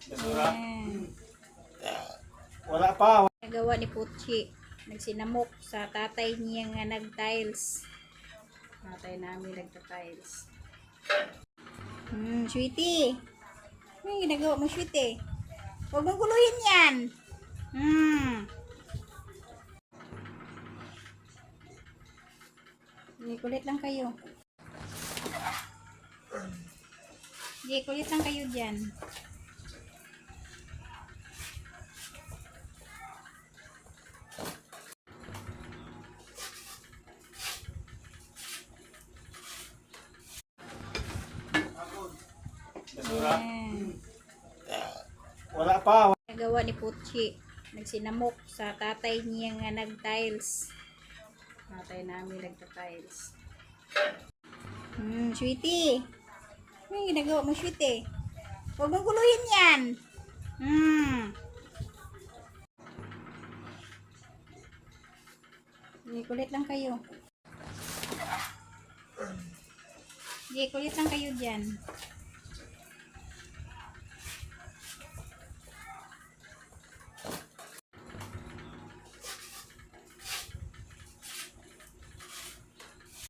Ayan. Wala pa. Nagawa ni Puchi. Nagsinamok sa tatay niya nga nag-tiles. Tatay namin nagta-tiles. Sweetie. Ano yung ginagawa mo, sweetie? Huwag mong guluhin yan. Sige, kulit lang kayo. Sige, kulit lang kayo dyan. Ayan. Wala pa. Nagawa ni Puchi. Nagsinamok sa tatay niya nga nag-tiles. Tatay namin nagta-tiles. Sweetie. Ano yung ginagawa mo, sweetie? Huwag mong guluhin yan. Sige, kulit lang kayo. Sige, kulit lang kayo dyan.